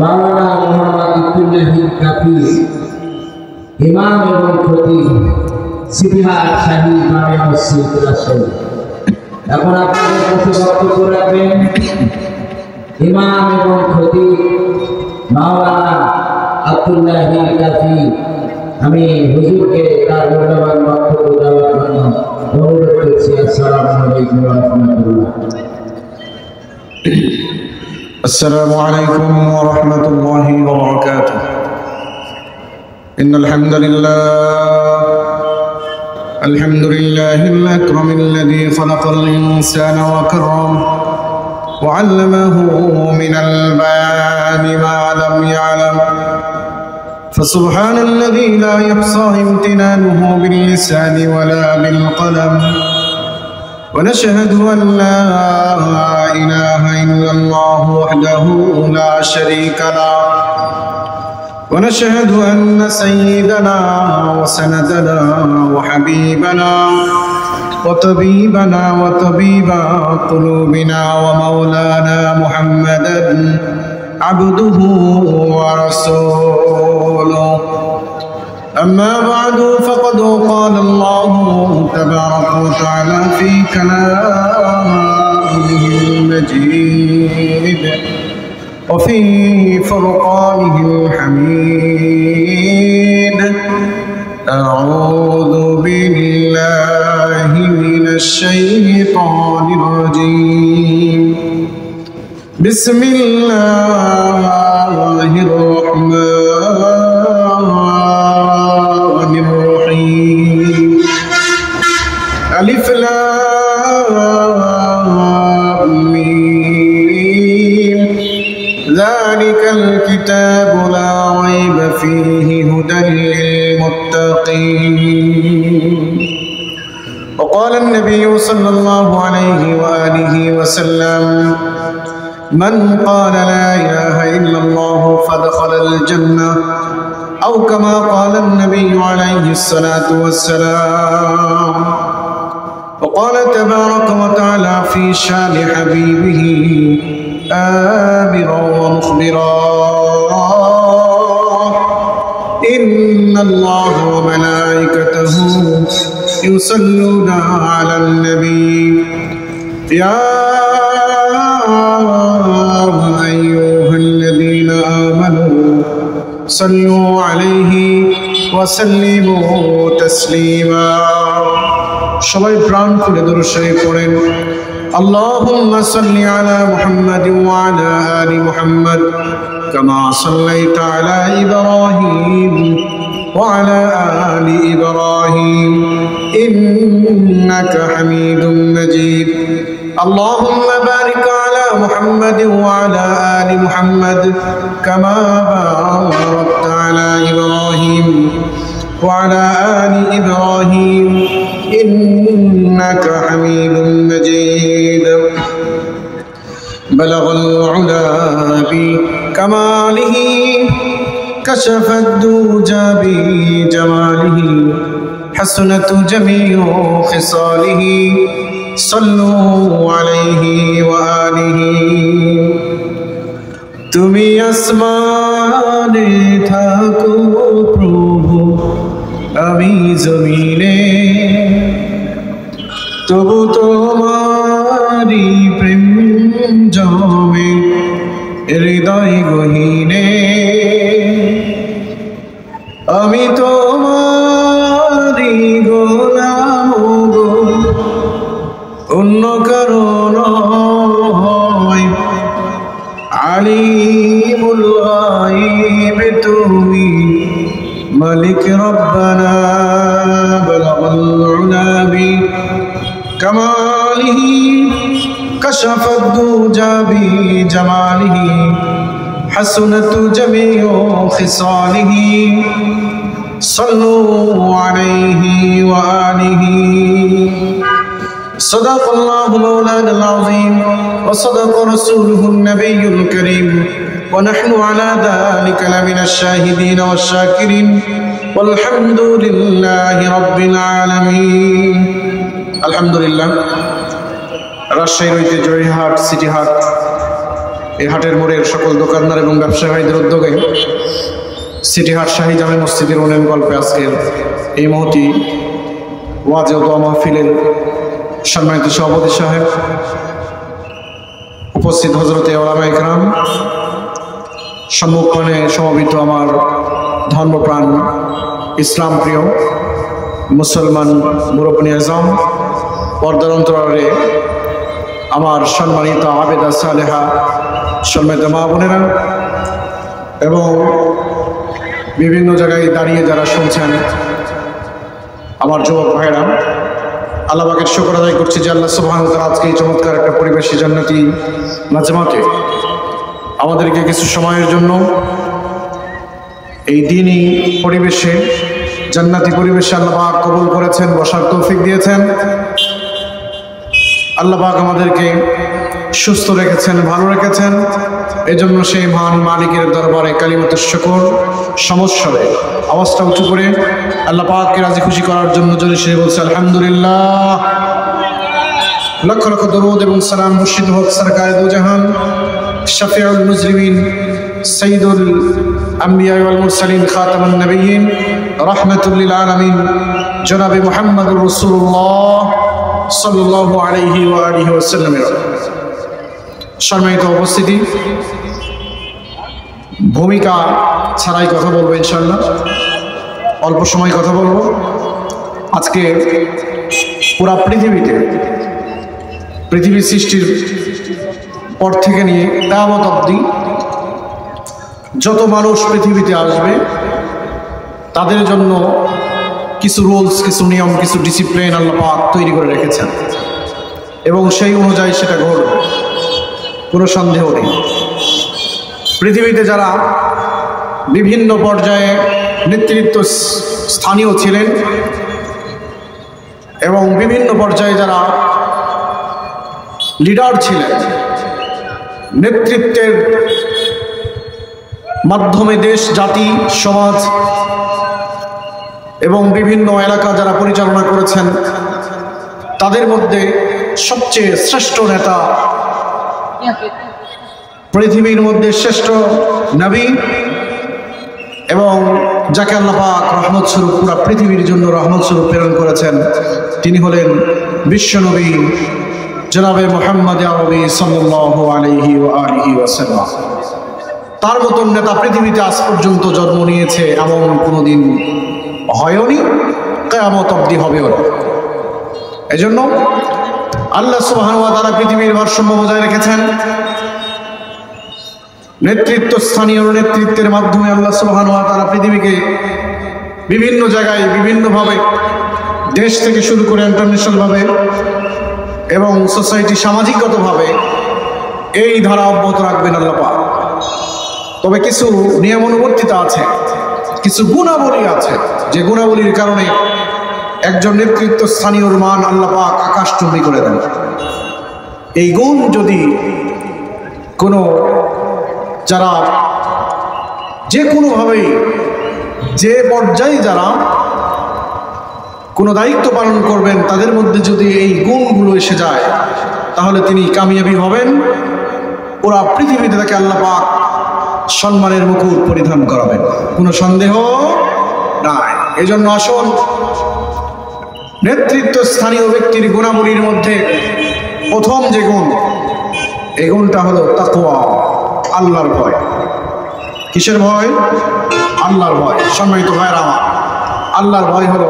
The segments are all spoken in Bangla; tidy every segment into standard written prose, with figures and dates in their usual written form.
মাওলানা মোহাম্মদ আব্দুল্লাহি কাফি ইমাম এবং খতিব সিটিহাট শাহী জামে মসজিদ রাজশাহী। এখন আপনাদের কাছে বক্তব্য রাখবেন ইমাম এবং খতিব মাওলানা আব্দুল্লাহি কাফি। আমি হুজুরকে তার মূল্যবান বক্তব্য দেওয়ার জন্য অনুরোধ করছি। আসসালামু আলাইকুম ওয়া রাহমাতুল্লাহ। السلام عليكم ورحمة الله وبركاته. إن الحمد لله الأكرم الذي خلق الإنسان وكرم وعلمه من البيان ما لم يعلم، فسبحان الذي لا يحصى امتنانه باللسان ولا بالقلم، ونشهد أن لا إله إلا الله وحده لا شريك له، ونشهد أن سيدنا وسندنا وحبيبنا وطبيبنا وطبيب قلوبنا ومولانا محمدا عبده ورسوله. أما بعد فقد قال الله تبارك وتعالى في كلامه المجيد وفي فرقانه الحميد: أعوذ بالله من الشيطان الرجيم، بسم الله الرحمن الرحيم. ألف لام ميم، ذلك الكتاب لا ريب فيه هدى للمتقين. وقال النبي صلى الله عليه وآله وسلم: من قال لا إله إلا الله فدخل الجنة، أو كما قال النبي عليه الصلاة والسلام. وقال تبارك وتعالى في شان حبيبه آمرا ومخبرا: إن الله وملائكته يصلون على النبي يا أيها الذين آمنوا صلوا عليه وسلموا تسليما. সবাই প্রাণ খুলে দরুদ শরীফ পড়েন। আল্লাহুম্মা সাল্লি আলা মুহাম্মাদিন ওয়া আলা আলি মুহাম্মাদ কামা সাল্লাইতা আলা ইব্রাহিম ওয়া আলা আলি ইব্রাহিম ইন্নাকা হামিদুম মাজিদ। اللهم بارك على محمد وعلى آل محمد كما باركت على إبراهيم وعلى آل إبراهيم إنك حميد مجيد. بلغ العلا بكماله كشف الدجى بجماله حسنت جميع خصاله صلوا عليه وآله. তুমি আসমানে থাকো প্রভু, আমি জমিনে, তবু তোমারি প্রেম জমে হৃদয় গহীনে। আমি তোমারি গোলাম গো, অন্য কারণ হয়। আলিমুল গায়ব তুমি, মালিক রব্বানা। বালাগাল উলা বিকামালিহি কাশাফাদ দুজা বিজামালিহি হাসনাত জামিউ খিসালিহি সাল্লু আলাইহি ওয়া আলিহি। صدق الله مولانا العظيم وصدق رسوله النبي الكريم ونحن على ذلك لمن الشاهدين والشاكرين والحمد لله رب العالمين. الحمد لله. রাজশাহীর ঐতিহ্যবাহী হাট সিটি হাট এই হাটের মোড়ের সকল দোকানদার এবং ব্যবসায়ী ভাইদের উদ্যোগে সিটি হাট শাহী জামে মসজিদের উন্নয়ন গল্পে আজকের এই মহতি ওয়াজ ও দোয়া মাহফিলের সম্মানিত সভাপতি সাহেব, উপস্থিত হজরতে ওলামা ইকরাম, সম্মুখে সমবেত আমার ধর্মপ্রাণ ইসলাম প্রিয় মুসলমান মুরব্বী আজম, পর্দার অন্তরালে আমার সম্মানিত আবেদা সালেহা সম্মানিত মা বোনেরা এবং বিভিন্ন জায়গায় দাঁড়িয়ে যারা শুনছেন আমার যুবক ভাইরা, আল্লাহ পাকের শুকর আদায় করছি যে আল্লাহ সুবহানাহু ওয়া তাআলা আজকে এই চমৎকার একটা পরিবেশে জান্নাতি মাজমাতে আমাদেরকে কিছু সময়ের জন্য এই দিনই পরিবেশে জান্নাতি পরিবেশে আল্লাহ পাক কবুল করেছেন, বসার তৌফিক দিয়েছেন। আল্লাহ পাক আমাদেরকে সুস্থ রেখেছেন, ভালো রেখেছেন। এজন্য সেই মহান মালিকের দরবারে কালিমাতুশ শুকর সমস্বরে আওয়াজটা উঁচু করে আল্লাহ পাককে রাজি খুশি করার জন্য জোরে সে বলছে আলহামদুলিল্লাহ। লক্ষ লক্ষ দরুদ এবং সালাম মুর্শিদ হক সরকারে দু জাহান, শফিউল মুজরিমিন, সাইয়্যিদুল আম্বিয়া ওয়াল মুরসালিন, খাতামুন নবিয়্যিন, রাহমাতুল লিল আলামিন জনাবে মুহাম্মদুর রাসূলুল্লাহ সাল্লাল্লাহু আলাইহি ওয়া আলিহি ওয়াসাল্লামের সম্মানিত উপস্থিতি, ভূমিকা ছাড়াই কথা বলবো ইনশাআল্লাহ, অল্প সময় কথা বলবো। আজকে পুরা পৃথিবী সৃষ্টির পর থেকে নিয়ে কিয়ামত অবধি যত মানুষ পৃথিবীতে আসবে তাদের জন্য কিছু রুলস, কিছু নিয়ম, কিছু ডিসিপ্লিন আল্লাহ পাক তৈরি করে রেখেছেন এবং সেই অনুযায়ী সেটা ঘটবে, কোনো সন্দেহ নেই। পৃথিবীতে যারা বিভিন্ন পর্যায়ে নেতৃত্ব স্থানীয় ছিলেন এবং বিভিন্ন পর্যায়ে যারা লিডার ছিলেন, নেতৃত্বের মাধ্যমে দেশ, জাতি, সমাজ এবং বিভিন্ন এলাকা যারা পরিচালনা করেছেন, তাদের মধ্যে সবচেয়ে শ্রেষ্ঠ নেতা, পৃথিবীর মধ্যে শ্রেষ্ঠ নবী এবং যাকে আল্লাহ পাক রহমত স্বরূপ পুরা পৃথিবীর জন্য রহমত স্বরূপ প্রেরণ করেছেন, তিনি হলেন বিশ্বনবী জনাবে মুহাম্মদ আরবি সাল্লাল্লাহু আলাইহি ওয়া আলিহি ওয়াসাল্লাম। তার মতন নেতা পৃথিবীতে আজ পর্যন্ত জন্ম নিয়েছে এমন কোনোদিন হয়নি, কিয়ামত অবধি হবেও না। এজন্য আল্লাহ সুবহানাহু ওয়া তাআলা পৃথিবীর ভারসাম্য বজায় রেখেছেন। স্থানীয় নেতৃত্বের মাধ্যমে আল্লাহ সুবহানাহু ওয়া তাআলা পৃথিবীকে বিভিন্ন জায়গায় বিভিন্নভাবে, দেশ থেকে শুরু করে ইন্টারন্যাশনালভাবে এবং সোসাইটি সামাজিকগতভাবে এই ধারা অব্যাহত রাখবেন আল্লাহ পাক। তবে কিছু নিয়মানুবর্তিতা আছে, কিছু গুণাবলী আছে, যে গুণাবলীর কারণে একজন নেতৃত্ব স্থানীয়র মান আল্লাহ পাক আকাশচুম্বী করে দেন। এই গুণ যদি কোনো যারা যে কোনোভাবেই যে পর্যায়ে যারা কোনো দায়িত্ব পালন করবেন তাদের মধ্যে যদি এই গুণগুলো এসে যায় তাহলে তিনি কামিয়াবি হবেন, পুরা পৃথিবীতে তাকে আল্লাহ পাক সম্মানের মুকুট পরিধান করাবেন, কোনো সন্দেহ নাই। এই জন্য আসুন নেতৃত্ব স্থানীয় ব্যক্তির গুণাবলীর মধ্যে প্রথম যে গুণ, এই গুণটা হলো তাকওয়া, আল্লাহর ভয়। কিসের ভয়? আল্লাহর ভয়। সম্মানিত ভাইরা আমার, আল্লাহর ভয় হলো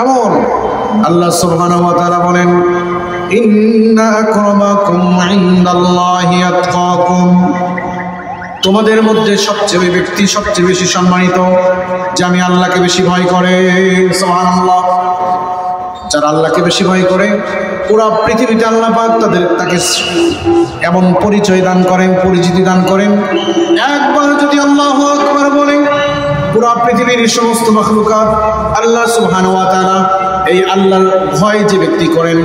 এমন, আল্লাহ সুবহানাহু ওয়া তাআলা বলেন ইন্না আকরামাকুম ইনদাল্লাহি আতকাকুম, তোমাদের মধ্যে সবচেয়ে ব্যক্তি সবচেয়ে বেশি সম্মানিত যে আমি আল্লাহকে বেশি ভয় করে। সুবহানাল্লাহ। যারা আল্লাহকে বেশি ভয় করে পুরা পৃথিবীতে আল্লাহ পাক তাকে এমন পরিচয় দান করেন, পরিচিতি দান করেন, একবার যদি আল্লাহু আকবার বলে পুরা পৃথিবীর সমস্ত মাখলুকাত আল্লাহ সুবহানাহু ওয়া তাআলা এই আল্লাহর ভয় যে ব্যক্তি করেন,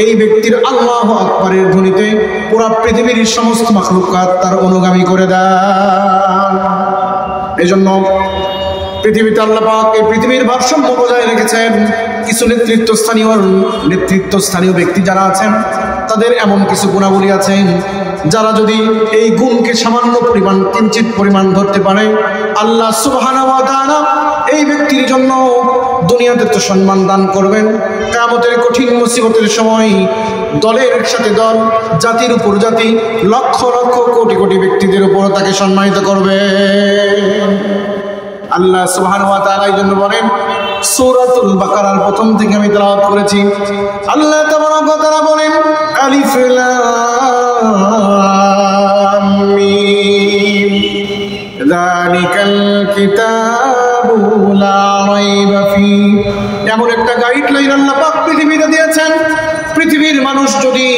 এই ব্যক্তির আল্লাহু আকবারের ধ্বনিতে পুরা পৃথিবীর সমস্ত মাখলুকাত তার অনুগামী করে দেয়। এই জন্য পৃথিবীতে আল্লাহ পাক এই পৃথিবীর ভারসাম্য বজায় রেখেছেন। কিছু নেতৃত্বস্থানীয় ব্যক্তি যারা আছেন তাদের এমন কিছু গুণাবলী আছেন যারা যদি এই গুণকে সামান্য পরিমাণ কিঞ্চিত পরিমাণ ধরতে পারে, আল্লাহ সুবহানাহু ওয়া তাআলা এই ব্যক্তির জন্য দুনিয়াতে তো সম্মান দান করবেন, কিয়ামতের কঠিন মুসিবতের সময় দলের সাথে দল, জাতির উপর জাতি, লক্ষ লক্ষ কোটি কোটি ব্যক্তিদের উপর তাকে সম্মানিত করবে। আল্লাহ সুবহানাহু ওয়া তাআলা এই জন্য বলেন, সূরাতুল বাকারার প্রথম থেকে আমি তেলাওয়াত করেছি। আল্লাহ তাবারাকা ওয়া তাআলা বলেন, আলিফ লাম মিম যালিকাল কিতাবু লা রাইবা ফি। এমন একটা গাইডলাইন আল্লাহ পাক পৃথিবীতে দিয়েছেন, পৃথিবীর মানুষ যদি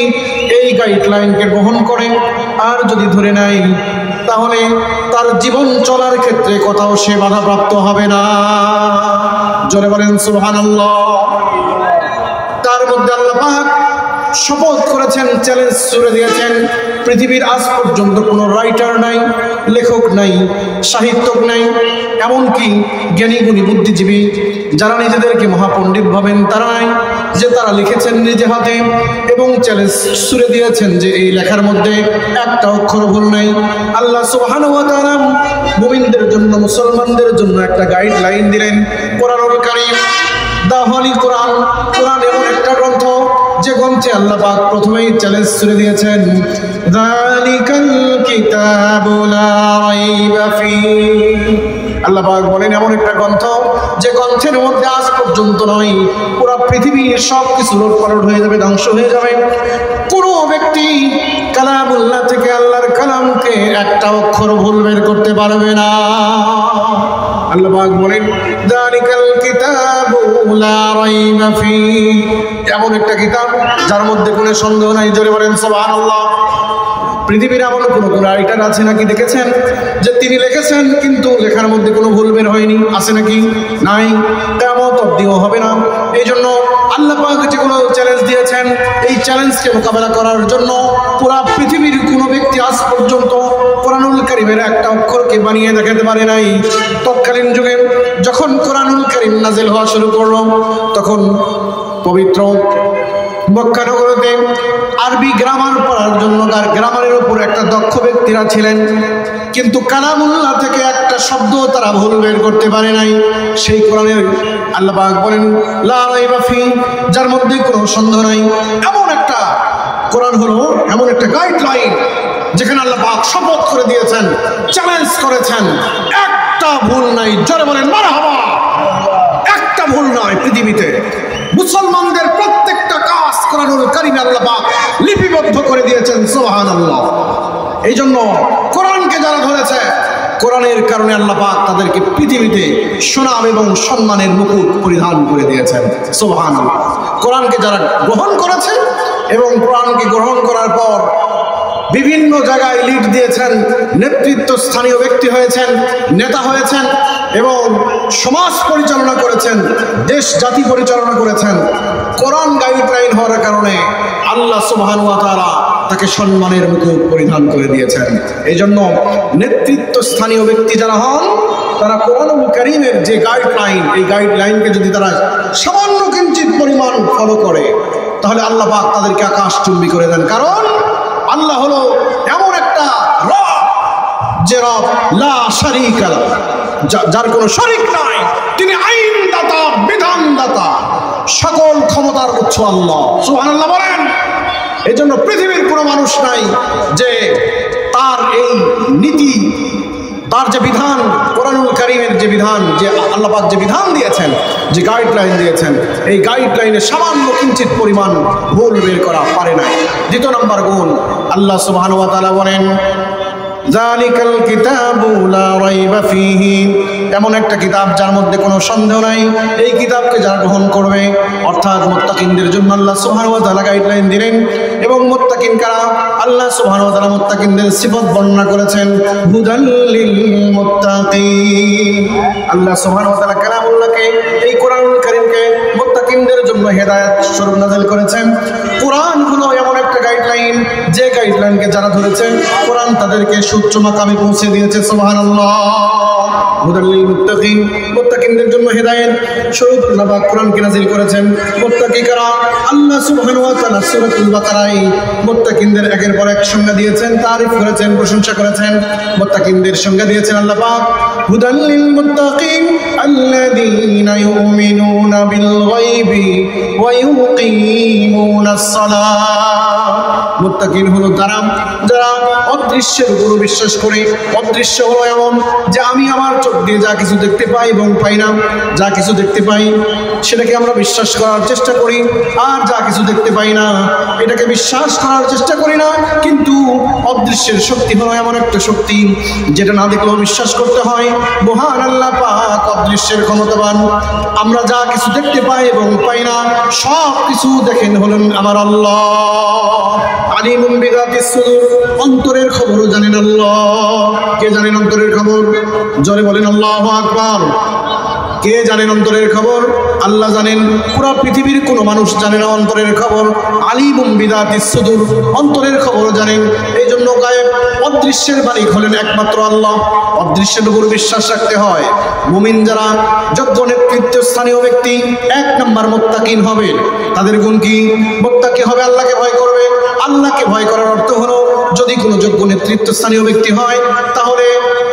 এই গাইডলাইনকে গ্রহণ করে আর যদি ধরে নেয় তাহলে তার জীবন চলার ক্ষেত্রে কোথাও সে বাধাপ্রাপ্ত হবে না। জোরে বলেন সুবহানাল্লাহ। তার মধ্যে আল্লাহ পাক শপথ করেছেন, চ্যালেঞ্জ ছুড়ে দিয়েছেন, পৃথিবীর আজ পর্যন্ত কোনো রাইটার নাই, লেখক নাই, সাহিত্যক নাই, এমনকি জ্ঞানী গুণী বুদ্ধিজীবী যারা নিজেদেরকে মহাপণ্ডিত ভাবেন তারা নাই, যে তারা লিখেছেন নিজে হাতে এবং চ্যালেঞ্জ ছুড়ে দিয়েছেন যে এই লেখার মধ্যে একটা অক্ষর ভুল নাই। আল্লাহ সুবহানাহু ওয়া তাআলা মুমিনদের জন্য, মুসলমানদের জন্য একটা গাইডলাইন দিলেন, কোরআনুল কারীম, দা হলি কোরআন। কোরআন এমন একটা গ্রন্থ যে গ্রন্থে আল্লাহ পাক প্রথমেই চ্যালেঞ্জ ছুড়ে দিয়েছেন, যালিকাল কিতাবু লা রাইবা ফি। আল্লাহ পাক বলেন এমন একটা গ্রন্থ যে গ্রন্থের মধ্যে আজ পর্যন্ত নয়, পুরো পৃথিবীর সব কিছু লোটপালট হয়ে যাবে, ধ্বংস হয়ে যাবে। কোনো ব্যক্তি কালামুল্লাহ থেকে আল্লাহর কালামকে একটা অক্ষর ভুল বের করতে পারবে না। আল্লাহ পাক বলেন, যালিকাল কিতাবু লা রাইবা ফি। এমন একটা কিতাব যার মধ্যে কোনো সন্দেহ নাই। জোরে বলেন সুবহানাল্লাহ। পৃথিবীর এমন কোনো রাইটার আছে নাকি দেখেছেন যে তিনি লিখেছেন কিন্তু লেখার মধ্যে কোনো ভুল বের হয়নি? আছে নাকি? নাই, কিয়ামত অবধিও হবে না। এই জন্য আল্লাহ পাক যেগুলো চ্যালেঞ্জ দিয়েছেন, এই চ্যালেঞ্জকে মোকাবেলা করার জন্য পুরা পৃথিবীর কোনো ব্যক্তি আজ পর্যন্ত কোরআনুল কারীমের একটা অক্ষরকে বানিয়ে দেখাতে পারে নাই। তৎকালীন যুগে যখন কোরআনুল কারীম নাজিল হওয়া শুরু করলো, তখন পবিত্র মক্কা নগরীতে আরবি গ্রামার পড়ার জন্য গ্রামারের উপর একটা দক্ষ ব্যক্তিরা ছিলেন, কিন্তু কালামুল্লাহ থেকে একটা শব্দ তারা ভুল বের করতে পারে নাই। সেই কোরআনের আল্লাহ পাক বলেন, লা রাইবা ফি, যার মধ্যে কোনো সন্দেহ নাই। এমন একটা কোরআন হলো এমন একটা গাইডলাইন যেখানে আল্লাহ পাক শপথ করে দিয়েছেন, চ্যালেঞ্জ করেছেন, একটা ভুল নাই। জোরে বলেন মারহাবা। একটা ভুল নয়। পৃথিবীতে মুসলমানদের প্রত্যেকটা কাজ কোরআনুল কারীমে আল্লাহ পাক লিপিবদ্ধ করে দিয়েছেন। সুবহানাল্লাহ। এই জন্য কোরআনকে যারা ধরেছে, কোরআনের কারণে আল্লাহ পাক তাদেরকে পৃথিবীতে সুনাম এবং সম্মানের মুকুট পরিধান করে দিয়েছেন। সুবহানাল্লাহ। কোরআনকে যারা গ্রহণ করেছে এবং কোরআনকে গ্রহণ করার পর বিভিন্ন জায়গায় লিড দিয়েছেন, নেতৃত্ব স্থানীয় ব্যক্তি হয়েছেন, নেতা হয়েছেন এবং সমাজ পরিচালনা করেছেন, দেশ জাতি পরিচালনা করেছেন। কোরআন গাইডলাইন হওয়ার কারণে আল্লাহ সুবহানাহু ওয়া তাআলা তাকে সম্মানের মুকুট পরিধান করে দিয়েছেন। এই জন্য নেতৃত্ব স্থানীয় ব্যক্তি যারা হন তারা কোরআনুল কারীমের যে গাইডলাইন, এই গাইডলাইনকে যদি তারা সামান্য কিঞ্চিত পরিমাণ ফলো করে তাহলে আল্লাহ পাক তাদেরকে আকাশচুম্বী করে দেন। কারণ আল্লাহ হলো এমন একটা রব যে রব লা শারীকা লাহু, যার কোনো শরীক নাই। তিনি আইনদাতা, বিধানদাতা, সকল ক্ষমতার উৎস আল্লাহ। সুবহানাল্লাহ বলেন। এই জন্য পৃথিবীর কোনো মানুষ নাই যে তার এই নীতি, তার যে বিধান, কোরআনুল কারীমের যে বিধান, যে আল্লাহ পাক যে বিধান দিয়েছেন, যে গাইডলাইন দিয়েছেন, এই গাইডলাইনে সামান্য কিঞ্চিত পরিমাণ ভুল বের করা পারে নাই। দ্বিতীয় নম্বর গুণ, আল্লাহ সুবহানাহু ওয়া তাআলা বলেন, যালিকাল কিতাবু লা রাইবা ফীহি। এমন একটা কিতাব যার মধ্যে কোনো সন্দেহ নাই। এই কিতাবকে যারা গ্রহণ করবে, অর্থাৎ মুত্তাকিনদের জন্য আল্লাহ সুবহানাহু ওয়া তাআলা গাইডলাইন দিলেন। এবং মুত্তাকিন কারা? আল্লাহ সুবহানাহু ওয়া তাআলা মুত্তাকিনদের সিফত বর্ণনা করেছেন, হুদাল লিল মুত্তাকিন। আল্লাহ সুবহানাহু ওয়া তাআলা কালামুল্লাহকে, এই কোরআনুল কারীমকে মুত্তাকিনদের জন্য হেদায়েত স্বরূপ নাযিল করেছেন। কোরআন হলো এমন একটা গাইডলাইন যে গাইডলাইনকে যারা ধরেছেন, কোরআন তাদেরকে সুউচ্চ মাকামে পৌঁছে দিয়েছে। সুবহানাল্লাহ। হুদাল লিল মুত্তাকিন, মুত্তাকিনদের জন্য হেদায়েত স্বরূপ আল্লাহ পাক কোরআনকে নাযিল করেছেন। মুত্তাকি কারা? আল্লাহ সুবহানাহু ওয়া তাআলা সূরাতুল বাকারায় মুত্তাকিনদের একের পর এক সংজ্ঞা দিয়েছেন, তারিফ করেছেন, প্রশংসা করেছেন। মুত্তাকিনদের সংজ্ঞা দিয়েছেন আল্লাহ পাক, হুদাল লিল মুত্তাকিন আল্লাযীনা ইউমিনুনা বিল গায়বি ওয়া ইউকিমুনাস সালাহ। মুত্তাকিন হলো তারা যারা অদৃশ্যের উপর বিশ্বাস করে। অদৃশ্য হলো এমন যে আমি আমার চোখ দিয়ে যা কিছু দেখতে পাই এবং পাই না, যা কিছু দেখতে পাই সেটাকে আমরা বিশ্বাস করার চেষ্টা করি, আর যা কিছু দেখতে পাই না এটাকে বিশ্বাস করার চেষ্টা করি না। কিন্তু অদৃশ্যের শক্তি হলো এমন একটা শক্তি যেটা না দেখলেও বিশ্বাস করতে হয়। মহান আল্লাহ পাক অদৃশ্যের ক্ষমতাবান। আমরা যা কিছু দেখতে পাই এবং পাই না সব কিছু দেখেন হলেন আমার আল্লাহ। আলিমুম বিযাতিস সুদূর, অন্তরের খবরও জানেন আল্লাহ। কে জানেন অন্তরের খবর? জোরে বলেন আল্লাহু আকবার। কে জানেন অন্তরের খবর? আল্লাহ জানেন। পুরো পৃথিবীর কোনো মানুষ জানে না অন্তরের খবর। আলিমুম বিযাতিস সুদূর, অন্তরের খবরও জানেন। এই জন্য গায়েব অদৃশ্যের মালিক হলেন একমাত্র আল্লাহ। অদৃশ্যের উপর বিশ্বাস রাখতে হয়। মুমিন যারা যোগ্য নেতৃত্বস্থানীয় ব্যক্তি, এক নাম্বার মুত্তাকিন হবে। তাদের গুণ কি? মুত্তাকি হবে, আল্লাহকে ভয় করবে। আল্লাহকে ভয় করার অর্থ হলো যদি কোনো যোগ্য নেতৃত্বস্থানীয় ব্যক্তি হয় তাহলে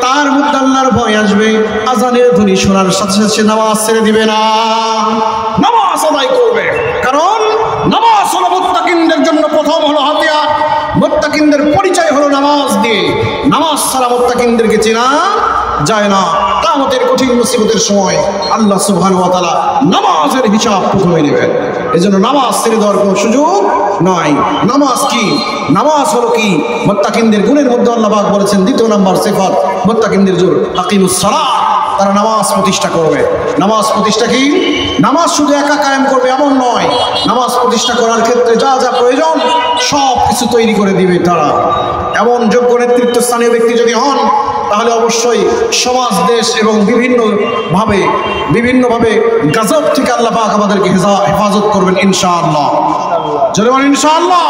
তার মধ্যে আল্লাহর ভয় আসবে। আজানের ধ্বনি শোনার সাথে সাথে নামাজ ছেড়ে দিবে না, নামাজ আদায় করবে। কারণ নামাজ হলো মুত্তাকিনদের জন্য প্রথম হলো হাতিয়ার। মুত্তাকিনদের পরিচয় হলো নামাজ দিয়ে। নামাজ ছাড়া মুত্তাকিনদেরকে চেনা যায় না। কিয়ামতের কঠিন মুসিবতের সময় আল্লাহ সুবহানাহু ওয়া তাআলা নামাজের হিসাব প্রথমে নেবেন। এজন্য নামাজ ছেড়ে দেওয়ার কোনো সুযোগ নাই। নামাজ কি? নামাজ হলো কি? মুত্তাকিনদের গুণের মধ্যে আল্লাহ পাক বলেছেন দ্বিতীয় নাম্বার সিফাত মুত্তাকিনদের জোর আকিমুস সালাহ, তারা নামাজ প্রতিষ্ঠা করবে। নামাজ প্রতিষ্ঠা কি? নামাজ শুধু একা কায়েম করবে এমন নয়, নামাজ প্রতিষ্ঠা করার ক্ষেত্রে যা যা প্রয়োজন সব কিছু তৈরি করে দিবে তারা। এমন যোগ্য নেতৃত্বস্থানীয় ব্যক্তি যদি হন তাহলে অবশ্যই সমাজ, দেশ এবং বিভিন্নভাবে গাজব থেকে আল্লাহ পাক আমাদেরকে হেফাজত করবেন ইনশাআল্লাহ। জোরে বলেন ইনশাআল্লাহ।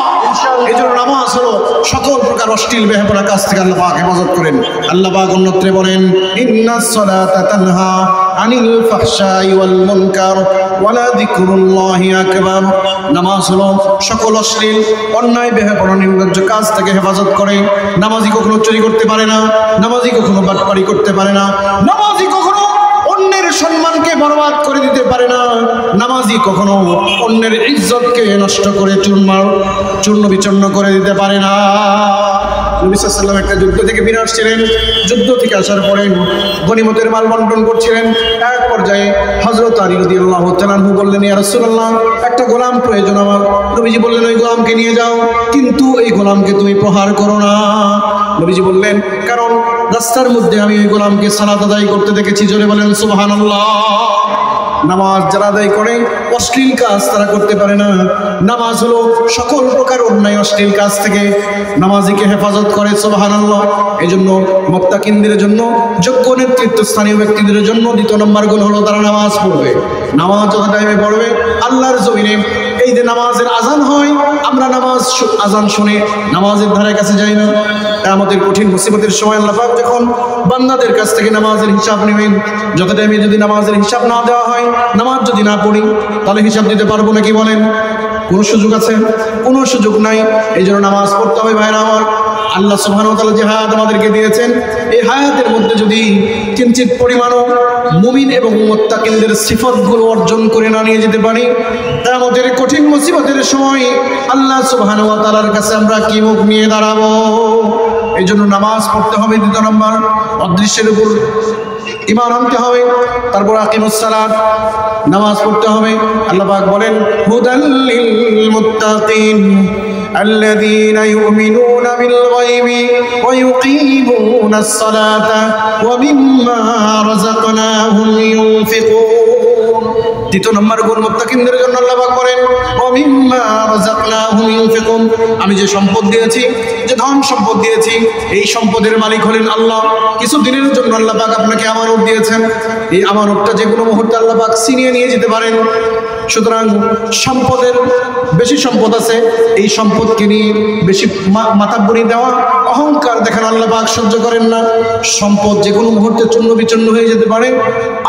এই জন্য নামাজ হলো সকল প্রকার অশ্লীল বেহায়াপনার কাছ থেকে আল্লাহ পাক হেফাজত করেন। আল্লাহ পাক অন্যত্রে বলেন, ইন্নাস সালাতা তানহা আনিল ফাহশাই ওয়াল মুনকার ওয়ালা যিকরুল্লাহি আকবার। নামাজ হলো সকল অশ্লীল, অন্যায়, বেহায়াপনা, নির্লজ্জ কাজ থেকে হেফাজত করে। নামাজি কখনো চুরি করতে পারে না, নামাজি কখনো বাটপারি করতে পারে না, নামাজি কখনো অন্যের সম্মানকে বরবাদ করে দিতে পারে না, নামাজি কখনো অন্যের ইজ্জতকে নষ্ট করে চূর্ণ বিচূর্ণ করে দিতে পারে না। নবী সাল্লাল্লাহু আলাইহি ওয়াসাল্লাম একটা যুদ্ধ থেকে ফিরে আসছিলেন। যুদ্ধ থেকে আসার পরে গনিমতের মাল বন্টন করছিলেন। এক পর্যায়ে হযরত আলী রাদিয়াল্লাহু তাআলা আনহু বললেন, ইয়া রাসূলুল্লাহ, একটা গোলাম প্রয়োজন আমার। নবীজি বললেন, ওই গোলামকে নিয়ে যাও, কিন্তু এই গোলামকে তুমি প্রহার করো না। নবীজি বললেন, কারণ রাস্তার মধ্যে আমি ওই গোলামকে সালাত আদায় করতে দেখেছি। জোরে বলেন সুবহানাল্লাহ। নামাজ যারা আদায় করে অশ্লীল কাজ তারা করতে পারে না। নামাজ হলো সকল প্রকার অন্যায় অশ্লীল কাজ থেকে নামাজিকে হেফাজত করে। সুবহানাল্লাহ। এই জন্য মুত্তাকিনদের জন্য, যোগ্য নেতৃত্বস্থানীয় ব্যক্তিদের জন্য দ্বিতীয় নম্বর গুণ হলো তারা নামাজ পড়বে। নামাজ যত টাইমে পড়বে আল্লাহর জমিনে। এই যে নামাজের আজান হয়, আমরা নামাজ আজান শুনে নামাজের ধারে কাছে যাই না। কিয়ামতের কঠিন মুসিবতের সময় আল্লাহ পাক যখন বান্দাদের কাছ থেকে নামাজের হিসাব নেবেন, যত টাইমে যদি নামাজের হিসাব না দেওয়া হয়, নামাজ যদি না পড়ি, তাহলে হিসাব দিতে পারবো নাকি বলেন? কোনো সুযোগ আছে? কোনো সুযোগ নাই। এই জন্য নামাজ পড়তে হবে ভাইরা আমার। আল্লাহ সুবহানাহু ওয়া তাআলা যে হায়াত আমাদেরকে দিয়েছেন, এই হায়াতের মধ্যে যদি কিঞ্চিত পরিমাণও মুমিন এবং মুত্তাকিনদের সিফাতগুলো অর্জন করে না নিয়ে যেতে পারি, কিয়ামতের কঠিন মুসিবতের সময় আল্লাহ সুবহানাহু ওয়া তাআলার কাছে আমরা কি মুখ নিয়ে দাঁড়াবো? এই জন্য নামাজ পড়তে হবে। দ্বিতীয় নম্বর, অদৃশ্যের উপর ঈমান আনতে হবে। তারপর আকিমুস সালাত, নামাজ পড়তে হবে। আল্লাহ পাক বলেন, হুদাল লিল মুত্তাকিন الذين يؤمنون بالغيب ويقيمون الصلاة ومما رزقناهم ينفقون। দ্বিতীয় নম্বর গুণ মুত্তাকিনদের জন্য আল্লাহ পাক বলেন, ওমিম্মা রাযাকনাহুম ইউনফিকুন। আমি যে সম্পদ দিয়েছি, যে ধন সম্পদ দিয়েছি, এই সম্পদের মালিক হলেন আল্লাহ। কিছু দিনের জন্য আল্লাহ পাক আপনাকে আমানত দিয়েছেন। এই আমানতটা যে কোনো মুহূর্তে আল্লাহ পাক ছিনিয়ে নিয়ে যেতে পারেন। সুতরাং সম্পদের বেশি সম্পদ আছে, এই সম্পদকে নিয়ে বেশি মাতাব্বরি দেওয়া, অহংকার দেখানো আল্লাহ পাক সহ্য করেন না। সম্পদ যে কোনো মুহূর্তে চূর্ণ বিচূর্ণ হয়ে যেতে পারে,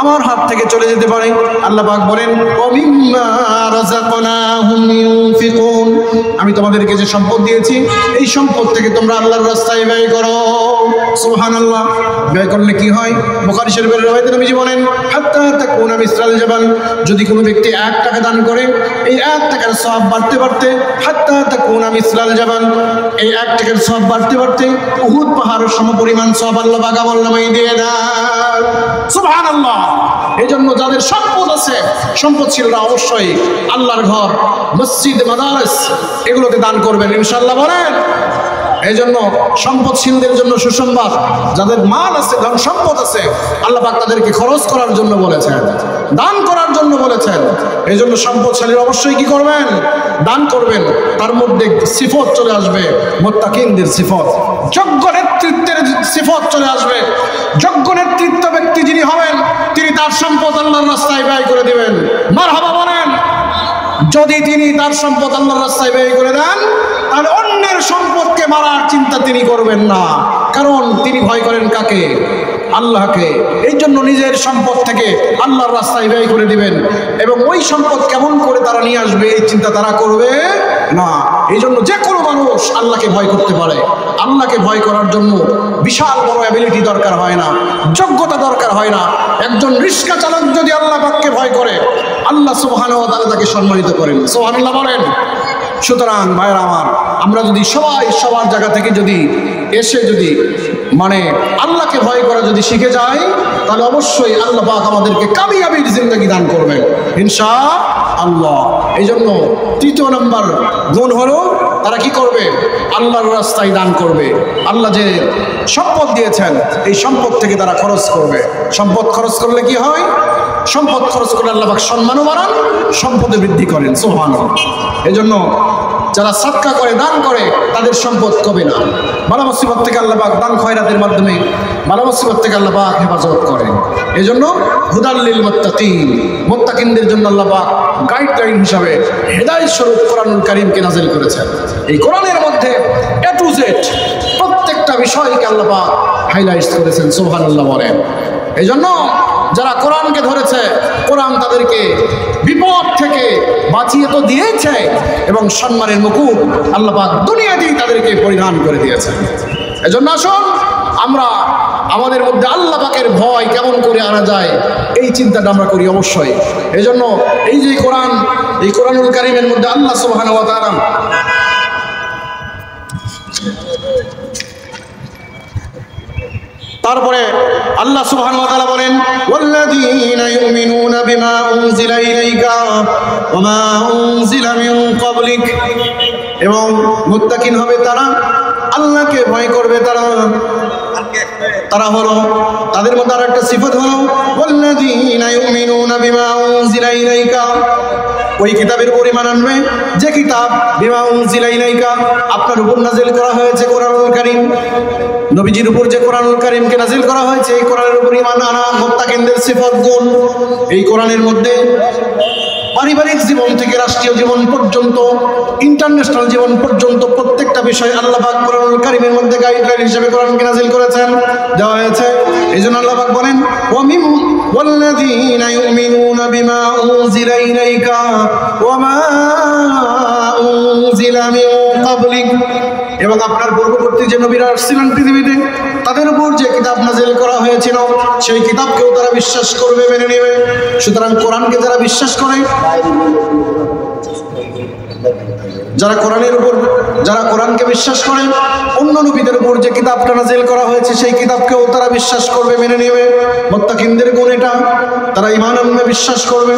আমার হাত থেকে চলে যেতে পারে। আল্লাহ পাক বলেন ওমিম্মা রাযাকনাহুম ইউনফিকুন, আমি তোমাদেরকে যে সম্পদ দিয়েছি এই সম্পদ থেকে তোমরা আল্লাহর রাস্তায় ব্যয় করো। সুবহানাল্লাহ। ব্যয় করলে কি হয়? বুখারী শরীফের রওয়ায়াতে নবীজি বলেন হাত্তা তাকুনা মিসলাল জাবাল, যদি কোনো ব্যক্তি 1 টাকা দান করে এই 1 টাকার সওয়াব বাড়তে বাড়তে, হাত্তা তাকুনা মিসলাল জাবাল, এই 1 টাকার সওয়াব বাড়তে বাড়তে উহুদ পাহাড়ের সমপরিমাণ সওয়াব আল্লাহ পাক আমলনামায় দিয়ে দেন। সুবহানাল্লাহ। এজন্য যাদের সম্পদ আছে, সম্পদশীলরা অবশ্যই আল্লাহর ঘর, মসজিদ, মাদ্রাস এগুলোকে দান করবেন ইনশাআল্লাহ বলেন। এই জন্য সম্পদশীলদের জন্য সুসংবাদ, যাদের মাল আছে, ধন সম্পদ আছে, আল্লাহ পাক তাদেরকে খরচ করার জন্য বলেছেন, দান করার জন্য বলেছেন। এই জন্য সম্পদশালীরা অবশ্যই কি করবেন? দান করবেন। তার মধ্যে সিফত চলে আসবে মুত্তাকিনদের সিফত, যোগ্য নেতৃত্বের সিফত চলে আসবে। যোগ্য নেতৃত্ব ব্যক্তি যিনি হবেন তিনি তার সম্পদ আল্লাহর রাস্তায় ব্যয় করে দিবেন। মারহাবা বলেন। যদি তিনি তার সম্পদ আল্লাহর রাস্তায় ব্যয় করে দেন, তাহলে অন্যের সম্পদকে মারার চিন্তা তিনি করবেন না, কারণ তিনি ভয় করেন কাকে? আল্লাহকে। এই জন্য নিজের সম্পদ থেকে আল্লাহর রাস্তায় ব্যয় করে দিবেন, এবং ওই সম্পদ কেমন করে তারা নিয়ে আসবে এই চিন্তা তারা করবে না। এই জন্য যে কোনো মানুষ আল্লাহকে ভয় করতে পারে। আল্লাহকে ভয় করার জন্য বিশাল বড় অ্যাবিলিটি দরকার হয় না, যোগ্যতা দরকার হয় না। একজন রিক্সা চালক যদি আল্লাহ পাককে ভয় করে, আল্লাহ সুবহানাহু ওয়া তাআলা তাকে সম্মানিত করেন। সুবহানাল্লাহ বলেন। সুতরাং ভাইয়েরা আমার, আমরা যদি সবাই সবার জায়গা থেকে যদি এসে যদি আল্লাহকে ভয় করা যদি শিখে যাই, তাহলে অবশ্যই আল্লাহ পাক আমাদেরকে কামিয়াবির জিন্দেগি দান করবেন ইনশাআল্লাহ। এই জন্য 3 নম্বর গুণ হলো তারা কি করবে? আল্লাহর রাস্তায় দান করবে। আল্লাহ যে সম্পদ দিয়েছেন এই সম্পদ থেকে তারা খরচ করবে। সম্পদ খরচ করলে কি হয়? সম্পদ খরচ করে আল্লাহ পাক সম্মানও বাড়ান, সম্পদে বৃদ্ধি করেন। সুবহানাল্লাহ। এই জন্য যারা সাদকা করে, দান করে, তাদের সম্পদ কমে না। বালা মুসিবত থেকে আল্লাহ পাক দান খয়রাতের মাধ্যমে বালা মুসিবত থেকে আল্লাহ পাক হেফাজত করেন। এই জন্য হুদাল লিল মুত্তাকিন, মুত্তাকিনদের জন্য আল্লাহ পাক গাইডলাইন হিসাবে হেদায়েত স্বরূপ কোরআনুল কারীমকে নাযিল করেছেন। এই কোরআনের মধ্যে A to Z প্রত্যেকটা বিষয়কে আল্লাহ পাক হাইলাইট করেছেন। সুবহানাল্লাহ বলেন। এই জন্য যারা কোরআনকে ধরেছে, কোরআন তাদেরকে বিপদ থেকে বাঁচিয়ে তো দিয়েছে, এবং সম্মানের মুকুট আল্লাহ পাক দুনিয়াতেই তাদেরকে পরিধান করে দিয়েছে। এজন্য আসুন আমরা আমাদের মধ্যে আল্লাহ পাকের ভয় কেমন করে আনা যায় এই চিন্তাটা আমরা করি অবশ্যই। এজন্য এই যে কোরআন, এই কোরআনুল কারীমের মধ্যে আল্লাহ সুবহানাহু ওয়া তাআলা তারপরে আল্লাহ সুবহানাহু ওয়া তাআলা বলেন ওয়াল্লাযীনা ইউমিনুনা বিমা উনজিলা ইলাইকা ওয়া মা উনজিলা মিন ক্বাবলিক, এবং মুত্তাকিন হবে তারা, আল্লাহকে ভয় করবে তারা হলো, তাদের মধ্যে আর একটা সিফত হলো ওয়াল্লাযীনা ইউমিনুনা বিমা উনজিলা ইলাইকা, ওই কিতাবের পরিমাণ আনবে যে কিতাব বিমা উনজিলা ইলাইকা আপনার উপর নাযিল করা হয়েছে, কোরআনুল কারীম। নবীজির উপর যে কোরআনুল কারীমকে নাযিল করা হয়েছে, এই কোরআনের উপর ঈমান আনা মুত্তাকিনদের সিফত গুণ। এই কোরআনের মধ্যে পারিবারিক জীবন থেকে রাষ্ট্রীয় জীবন পর্যন্ত, ইন্টারন্যাশনাল জীবন পর্যন্ত প্রত্যেকটা বিষয় আল্লাহ পাক কোরআনুল কারীমের মধ্যে গাইডলাইন হিসেবে কোরআনকে নাযিল করেছেন, দেওয়া হয়েছে। এজন্য আল্লাহ পাক বলেন ওয়াল্লাযীনা ইউমিনুনা বিমা উনজিলা ইলাইকা ওয়া মা উনজিলা মিন ক্বাবলিক, এবং আপনার পূর্ববর্তী যে নবীরা আসছিলেন পৃথিবীতে তাদের উপর যে কিতাব নাযিল করা হয়েছিল সেই কিতাবকেও তারা বিশ্বাস করবে, মেনে নেবে। সুতরাং কোরআনকে যারা বিশ্বাস করে, যারা কোরআনের উপর, যারা কোরআনকে বিশ্বাস করে, অন্য নবীদের উপর যে কিতাবটা নাযিল করা হয়েছে সেই কিতাবকেও তারা বিশ্বাস করবে, মেনে নেবে। মুত্তাকিনদের গুণ এটা, তারা ঈমান আনবে, বিশ্বাস করবে।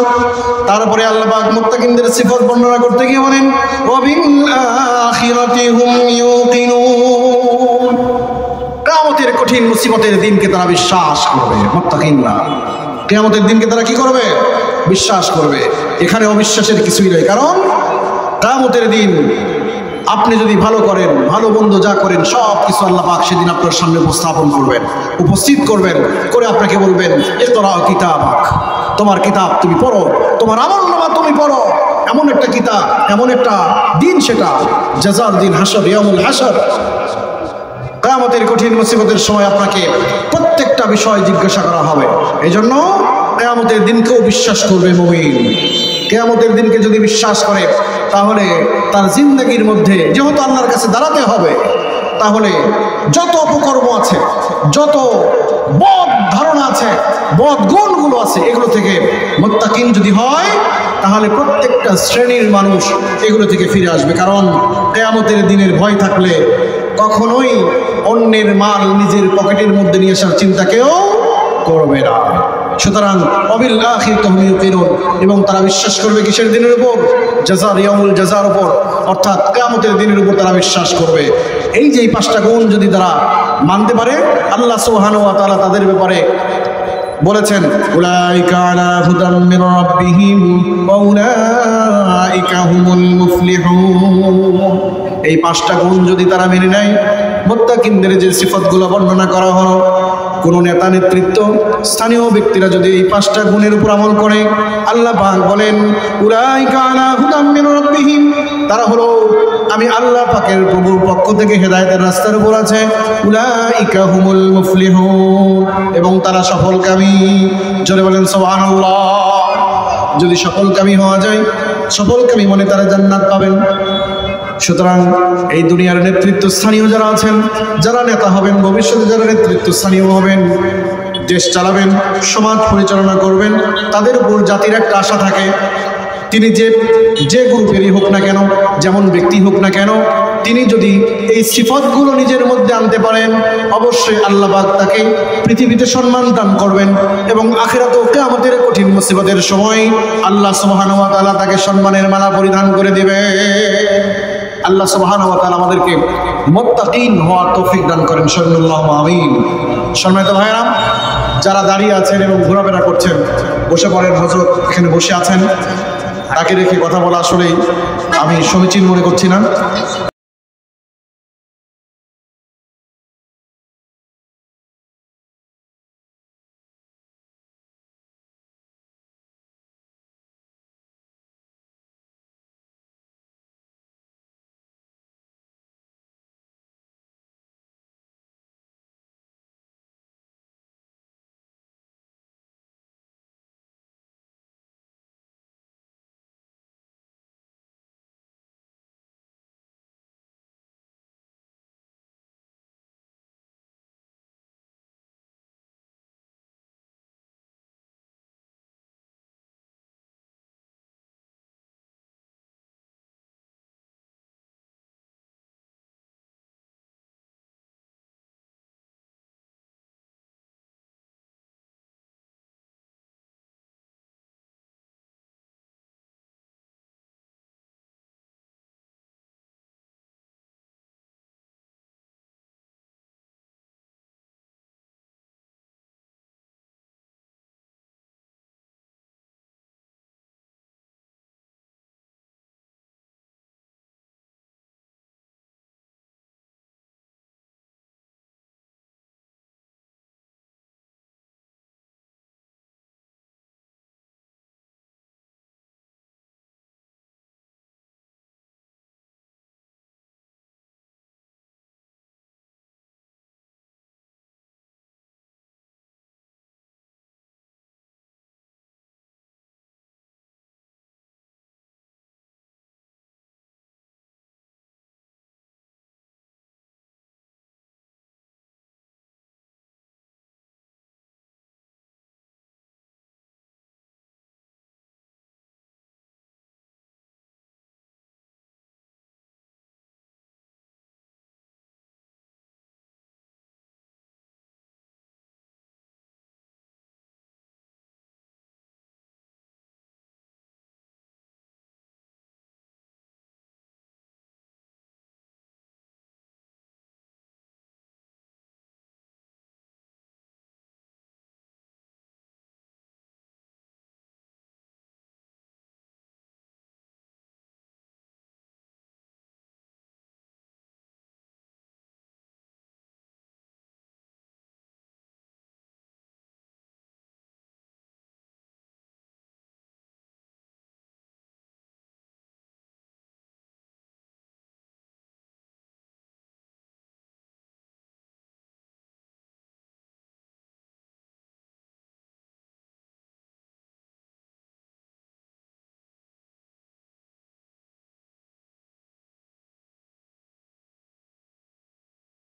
তারপরে আল্লাহ পাক মুত্তাকিনদের সিফত বর্ণনা করতে গিয়ে বলেন ওয়া বিল আখিরাতি হুম ইউকিনুন, কিয়ামতের কঠিন মুসিবতের দিনকে তারা বিশ্বাস করবে। মুত্তাকিনরা কিয়ামতের দিনকে তারা কি করবে? বিশ্বাস করবে। এখানে অবিশ্বাসের কিছুই নেই, কারণ কিয়ামতের দিন আপনি যদি ভালো করেন, ভালো মন্দ যা করেন সব কিছু আল্লাহ পাক সেদিন আপনার সামনে উপস্থাপন করবেন, উপস্থিত করবেন, করে আপনাকে বলবেন ইকরা কিতাবাক, তোমার কিতাব তুমি পড়ো, তোমার আমলনামা তুমি পড়ো, এমন একটা কিতাব, এমন একটা দিন, সেটা জাযার দিন, হাসর, ইয়াউমুল হাসর। কিয়ামতের কঠিন মুসিবতের সময় আপনাকে প্রত্যেকটা বিষয় জিজ্ঞাসা করা হবে। এই জন্য কিয়ামতের দিনকেও বিশ্বাস করবে মুমিন। কিয়ামতের দিনকে যদি বিশ্বাস করে, তাহলে তার জিন্দগির মধ্যে যেহেতু আল্লাহর কাছে দাঁড়াতে হবে, তাহলে যত অপকর্ম আছে, যত বদ ধারণা আছে, বদ গুণগুলো আছে, এগুলো থেকে মুত্তাকিন যদি হয়, তাহলে প্রত্যেকটা শ্রেণীর মানুষ এগুলো থেকে ফিরে আসবে। কারণ কিয়ামতের দিনের ভয় থাকলে কখনোই অন্যের মাল নিজের পকেটের মধ্যে নিয়ে আসার চিন্তা কেউ করবে না। সুতরাং অবিল আখিরাতি হুম ইউকিনুন, এবং তারা বিশ্বাস করবে কিসের দিনের উপর? জাযার, ইয়াউমুল জাযার উপর, অর্থাৎ কিয়ামতের দিনের উপর তারা বিশ্বাস করবে। এই যে এই 5টা গুণ যদি তারা মানতে পারে, আল্লাহ সুবহানাহু ওয়া তাআলা তাদের ব্যাপারে বলেছেন, উলাইকা আলা হুদাম মির রাব্বিহিম ওয়া উলাইকা হুমুল মুফলিহুন। এই 5টা গুণ যদি তারা মেনে নেয়, মুত্তাকিনদের যে সিফাতগুলো বর্ণনা করা হলো, কোন নেতা নেতৃত্ব স্থানীয় ব্যক্তিরা যদি এই 5টা গুণের উপর আমল করে, আল্লাহ পাক বলেন উলাইকা আলা হুদাম মির রাব্বিহিম, তারা হলো আমি আল্লাহ পাকের প্রভুর পক্ষ থেকে হেদায়েতের রাস্তার উপর আছে। উলাইকা হুমুল মুফলিহুন, এবং তারা সফলকামী। জোরে বলেন সুবহানাল্লাহ। যদি সফলকামী হওয়া যায়, সফলকামী মনে তারা জান্নাত পাবেন। সুতরাং এই দুনিয়ার নেতৃত্বস্থানীয় যারা আছেন, যারা নেতা হবেন, ভবিষ্যতে যারা নেতৃত্বস্থানীয় হবেন, দেশ চালাবেন, সমাজ পরিচালনা করবেন, তাদের উপর জাতির একটা আশা থাকে, তিনি যে গ্রুপেরই হোক না কেন, যেমন ব্যক্তি হোক না কেন, তিনি যদি এই সিফাতগুলো নিজের মধ্যে আনতে পারেন, অবশ্যই আল্লাহ পাক তাকে পৃথিবীতে সম্মান দান করবেন, এবং আখিরাতেও কিয়ামতের কঠিন মুসিবতের সময় আল্লাহ সুবহানাহু ওয়া তাআলা তাকে সম্মানের মালা পরিধান করে দিবে। আল্লাহ সুবহানাহু ওয়া তাআলা আমাদেরকে মুত্তাকিন হওয়ার তৌফিক দান করেন। সাল্লাল্লাহু আমিন। সম্মানিত ভাইরা, যারা দাঁড়িয়ে আছেন এবং ঘোরাফেরা করছেন, বসে পড়েন। হযরত এখানে বসে আছেন, তাকে রেখে কথা বলা আসলেই আমি সমীচীন মনে করছি না।